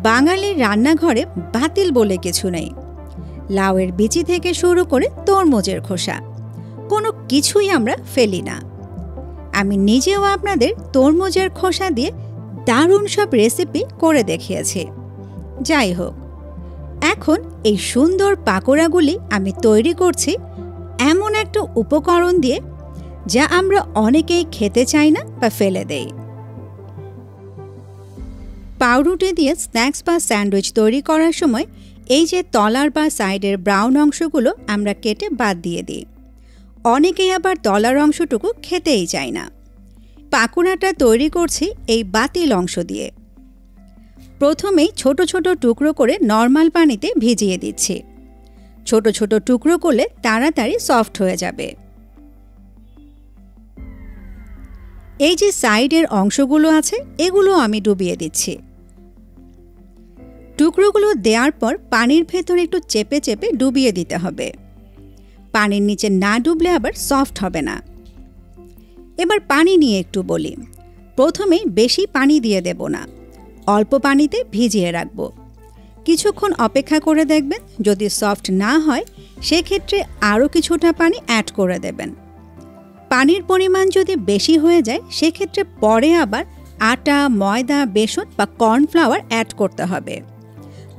বাঙালির রান্নাঘরে বাতিল বলে কিছু নেই। লাউয়ের বিচি থেকে শুরু করে তরমুজের খোসা কোনো কিছুই আমরা ফেলি না। আমি নিজেও আপনাদের তরমুজের খোসা দিয়ে দারুণ সব রেসিপি করে দেখিয়েছি। যাই হোক, এখন এই সুন্দর পাকোড়াগুলি আমি তৈরি করছি এমন একটা উপকরণ দিয়ে যা আমরা অনেকেই খেতে চাই না বা ফেলে দেই। পাউরুটি দিয়ে স্ন্যাক্স বা স্যান্ডউইচ তৈরি করার সময় এই যে তলার বা সাইডের ব্রাউন অংশগুলো আমরা কেটে বাদ দিয়ে দিই। অনেকেই আবার তলার অংশটুকু খেতেই চায় না। পাকোড়াটা তৈরি করছি এই বাতিল অংশ দিয়ে। প্রথমেই ছোট ছোট টুকরো করে নর্মাল পানিতে ভিজিয়ে দিচ্ছি। ছোট ছোট টুকরো করলে তাড়াতাড়ি সফট হয়ে যাবে। এই যে সাইডের অংশগুলো আছে এগুলো আমি ডুবিয়ে দিচ্ছি। টুকরোগুলো দেওয়ার পর পানির ভেতর একটু চেপে চেপে ডুবিয়ে দিতে হবে। পানির নিচে না ডুবলে আবার সফট হবে না। এবার পানি নিয়ে একটু বলি। প্রথমেই বেশি পানি দিয়ে দেব না, অল্প পানিতে ভিজিয়ে রাখব। কিছুক্ষণ অপেক্ষা করে দেখবেন, যদি সফট না হয় সেক্ষেত্রে আরও কিছুটা পানি অ্যাড করে দেবেন। পানির পরিমাণ যদি বেশি হয়ে যায় সেক্ষেত্রে পরে আবার আটা, ময়দা, বেসন বা কর্নফ্লাওয়ার অ্যাড করতে হবে।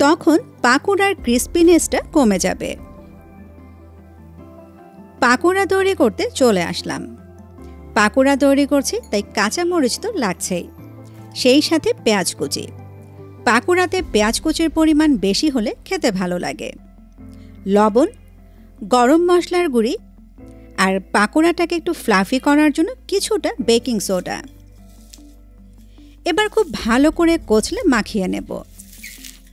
তখন পাকোড়ার ক্রিস্পিনেসটা কমে যাবে। পাকোড়া তৈরি করতে চলে আসলাম। পাকোড়া তৈরি করছি তাই কাঁচামরিচ তো লাগছেই, সেই সাথে পেঁয়াজ কুচি। পাকোড়াতে পেঁয়াজ কুচির পরিমাণ বেশি হলে খেতে ভালো লাগে। লবণ, গরম মশলার গুঁড়ি আর পাকোড়াটাকে একটু ফ্লাফি করার জন্য কিছুটা বেকিং সোডা। এবার খুব ভালো করে কচলে মাখিয়ে নেব।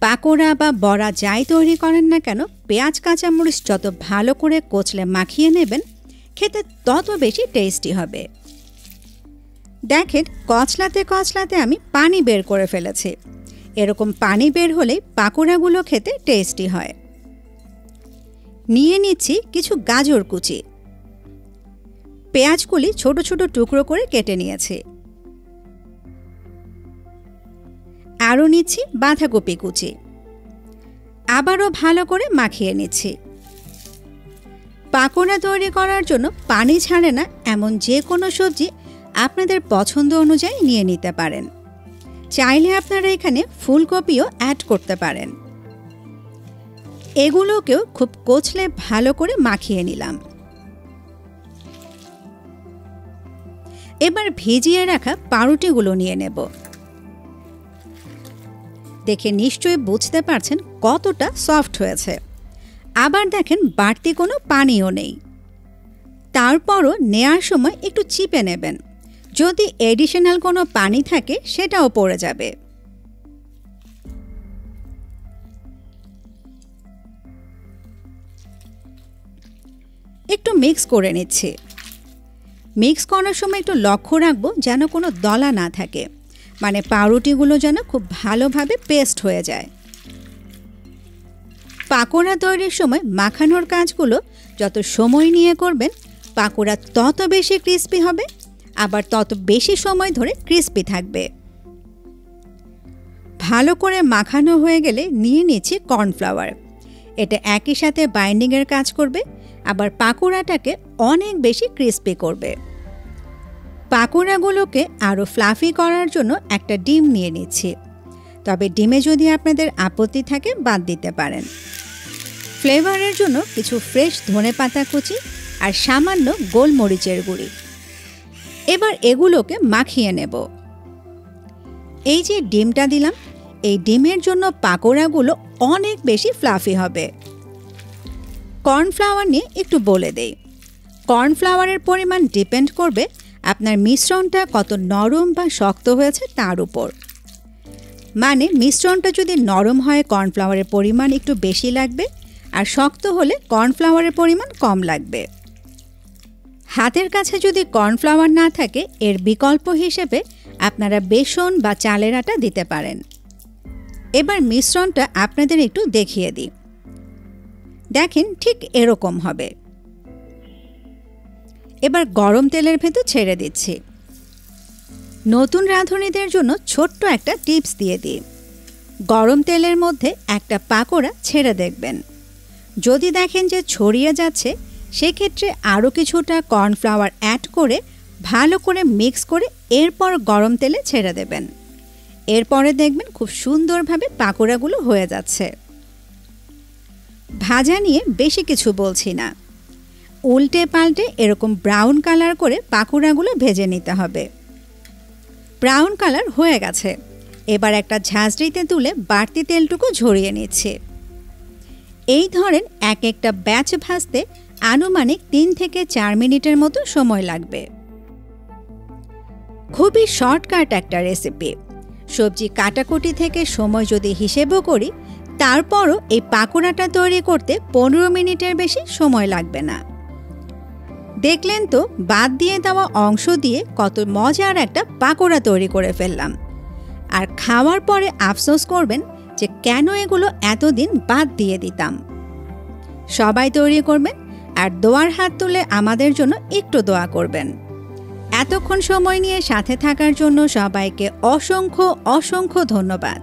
পাকোড়া বা বড়া যাই তৈরি করেন না কেন, পেঁয়াজ কাঁচামরিচ যত ভালো করে কচলে মাখিয়ে নেবেন খেতে তত বেশি টেস্টি হবে। দেখেন, কচলাতে কচলাতে আমি পানি বের করে ফেলেছি। এরকম পানি বের হলেই পাকোড়াগুলো খেতে টেস্টি হয়। নিয়ে নিচ্ছি কিছু গাজর কুচি। পেঁয়াজগুলি ছোট ছোট টুকরো করে কেটে নিয়েছি। আরও নিচ্ছি বাঁধাকপি কুচি। আবারও ভালো করে মাখিয়ে নিচ্ছি। পাকোড়া তৈরি করার জন্য পানি ছাড়ে না এমন যে কোনো সবজি আপনাদের পছন্দ অনুযায়ী নিয়ে নিতে পারেন। চাইলে আপনারা এখানে ফুলকপিও অ্যাড করতে পারেন। এগুলোকেও খুব কচলে ভালো করে মাখিয়ে নিলাম। এবার ভিজিয়ে রাখা পাউরুটিগুলো নিয়ে নেব। দেখে নিশ্চয়ই বুঝতে পারছেন কতটা সফট হয়েছে। আবার দেখেন বাড়তি কোনো পানিও নেই। তারপরও নেয়ার সময় একটু চিপে নেবেন, যদি এডিশনাল কোনো পানি থাকে সেটাও পড়ে যাবে। একটু মিক্স করে নিচ্ছি। মিক্স করার সময় একটু লক্ষ্য রাখবো যেন কোনো দলা না থাকে, মানে পাউরুটিগুলো যেন খুব ভালোভাবে পেস্ট হয়ে যায়। পাকোড়া তৈরির সময় মাখানোর কাজগুলো যত সময় নিয়ে করবেন পাকোড়া তত বেশি ক্রিস্পি হবে, আবার তত বেশি সময় ধরে ক্রিস্পি থাকবে। ভালো করে মাখানো হয়ে গেলে নিয়ে নিচ্ছি কর্নফ্লাওয়ার। এটা একই সাথে বাইন্ডিংয়ের কাজ করবে, আবার পাকোড়াটাকে অনেক বেশি ক্রিস্পি করবে। পাকোড়াগুলোকে আরও ফ্লাফি করার জন্য একটা ডিম নিয়ে নিচ্ছি, তবে ডিমে যদি আপনাদের আপত্তি থাকে বাদ দিতে পারেন। ফ্লেভারের জন্য কিছু ফ্রেশ ধনেপাতা কুচি আর সামান্য গোলমরিচের গুঁড়ি। এবার এগুলোকে মাখিয়ে নেব। এই যে ডিমটা দিলাম, এই ডিমের জন্য পাকোড়াগুলো অনেক বেশি ফ্লাফি হবে। কর্নফ্লাওয়ার নিয়ে একটু বলে দেই। কর্নফ্লাওয়ারের পরিমাণ ডিপেন্ড করবে আপনার মিশ্রণটা কত নরম বা শক্ত হয়েছে তার উপর। মানে মিশ্রণটা যদি নরম হয় কর্নফ্লাওয়ারের পরিমাণ একটু বেশি লাগবে, আর শক্ত হলে কর্নফ্লাওয়ারের পরিমাণ কম লাগবে। হাতের কাছে যদি কর্নফ্লাওয়ার না থাকে এর বিকল্প হিসেবে আপনারা বেসন বা চালের আটা দিতে পারেন। এবার মিশ্রণটা আপনাদের একটু দেখিয়ে দিই। দেখেন ঠিক এরকম হবে। এবার গরম তেলের ভেতর ছেড়ে দিচ্ছি। নতুন রাঁধুনিদের জন্য ছোট্ট একটা টিপস দিয়ে দিই। গরম তেলের মধ্যে একটা পাকোড়া ছেড়ে দেখবেন। যদি দেখেন যে ছড়িয়ে যাচ্ছে, সেক্ষেত্রে আরও কিছুটা কর্নফ্লাওয়ার অ্যাড করে ভালো করে মিক্স করে এরপর গরম তেলে ছেড়ে দেবেন। এরপরে দেখবেন খুব সুন্দরভাবে পাকোড়াগুলো হয়ে যাচ্ছে। ভাজা নিয়ে বেশি কিছু বলছি না, উল্টে পাল্টে এরকম ব্রাউন কালার করে পাকোড়াগুলো ভেজে নিতে হবে। ব্রাউন কালার হয়ে গেছে, এবার একটা ঝাঁঝরিতে তুলে বাড়তি তেলটুকু ঝরিয়ে নিচ্ছে। এই ধরেন এক একটা ব্যাচ ভাজতে আনুমানিক 3 থেকে 4 মিনিটের মতো সময় লাগবে। খুবই শর্টকাট একটা রেসিপি। সবজি কাটাকুটি থেকে সময় যদি হিসেবও করি, তারপরও এই পাকোড়াটা তৈরি করতে 15 মিনিটের বেশি সময় লাগবে না। দেখলেন তো বাদ দিয়ে দেওয়া অংশ দিয়ে কত মজার একটা পাকোড়া তৈরি করে ফেললাম। আর খাওয়ার পরে আফসোস করবেন যে কেন এগুলো এতদিন বাদ দিয়ে দিতাম। সবাই তৈরি করবেন আর দোয়ার হাত তুলে আমাদের জন্য একটু দোয়া করবেন। এতক্ষণ সময় নিয়ে সাথে থাকার জন্য সবাইকে অসংখ্য অসংখ্য ধন্যবাদ।